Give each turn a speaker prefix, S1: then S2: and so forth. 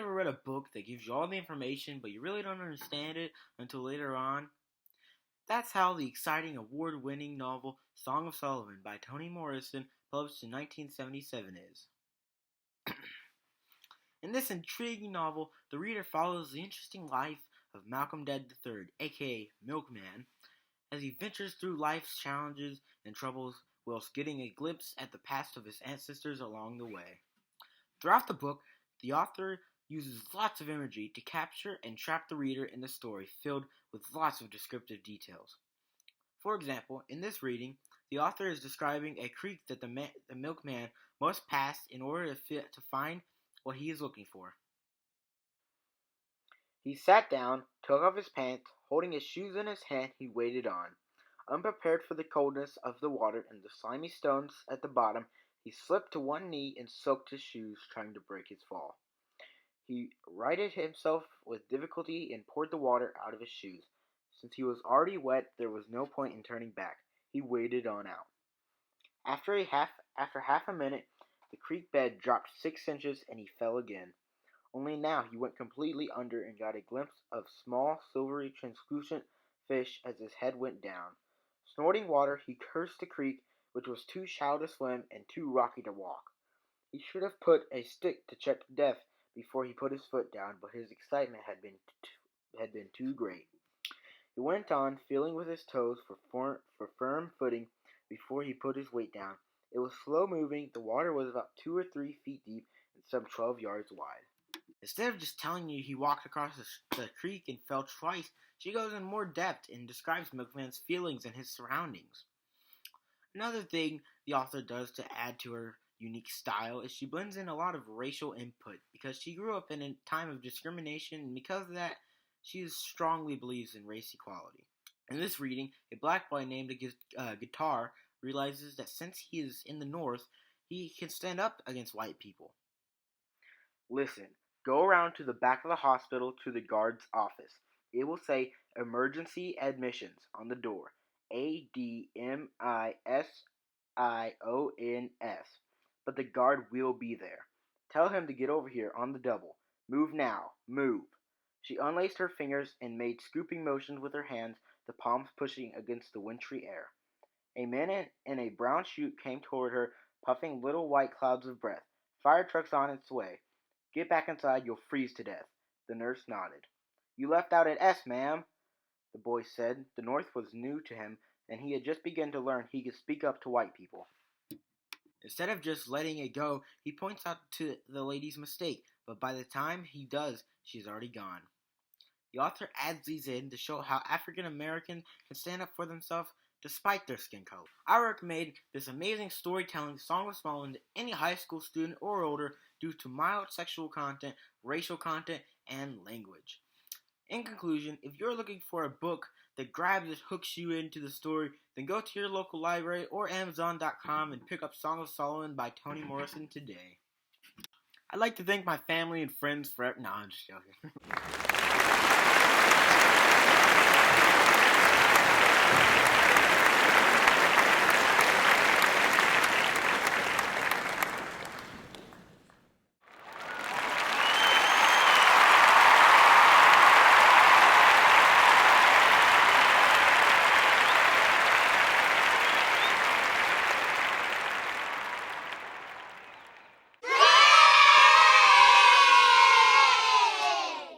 S1: ever read a book that gives you all the information but you really don't understand it until later on? That's how the exciting award-winning novel Song of Solomon by Toni Morrison, published in 1977, is. In this intriguing novel, the reader follows the interesting life of Malcolm Dead III, aka Milkman, as he ventures through life's challenges and troubles whilst getting a glimpse at the past of his ancestors along the way. Throughout the book, the author uses lots of imagery to capture and trap the reader in the story filled with lots of descriptive details. For example, in this reading, the author is describing a creek that the milkman must pass in order to find what he is looking for. He sat down, took off his pants, holding his shoes in his hand, he waded on. Unprepared for the coldness of the water and the slimy stones at the bottom, he slipped to one knee and soaked his shoes, trying to break his fall. He righted himself with difficulty and poured the water out of his shoes. Since he was already wet, there was no point in turning back. He waded on out. After half a minute, the creek bed dropped 6 inches and he fell again. Only now he went completely under and got a glimpse of small, silvery, translucent fish as his head went down. Snorting water, he cursed the creek, which was too shallow to swim and too rocky to walk. He should have put a stick to check death before he put his foot down, but his excitement had been too great. He went on, feeling with his toes for firm footing before he put his weight down. It was slow moving. The water was about 2 or 3 feet deep and some 12 yards wide. Instead of just telling you he walked across the creek and fell twice, she goes in more depth and describes Milkman's feelings and his surroundings. Another thing the author does to add to her unique style is she blends in a lot of racial input because she grew up in a time of discrimination, and because of that, she strongly believes in race equality. In this reading, a black boy named Guitar realizes that since he is in the North, he can stand up against white people. Listen, go around to the back of the hospital to the guard's office. It will say emergency admissions on the door. ADMISIONS. But the guard will be there. Tell him to get over here on the double. Move now. Move. She unlaced her fingers and made scooping motions with her hands, the palms pushing against the wintry air. A man in a brown suit came toward her, puffing little white clouds of breath. Fire truck's on its way. Get back inside, you'll freeze to death. The nurse nodded. You left out at S, ma'am, the boy said. The North was new to him, and he had just begun to learn he could speak up to white people. Instead of just letting it go, he points out to the lady's mistake, but by the time he does, she's already gone. The author adds these in to show how African Americans can stand up for themselves despite their skin color. I recommend this amazing storytelling Song of Solomon to any high school student or older due to mild sexual content, racial content, and language. In conclusion, if you're looking for a book that grabs and hooks you into the story, then go to your local library or Amazon.com and pick up Song of Solomon by Toni Morrison today. I'd like to thank my family and friends for... No, I'm just joking.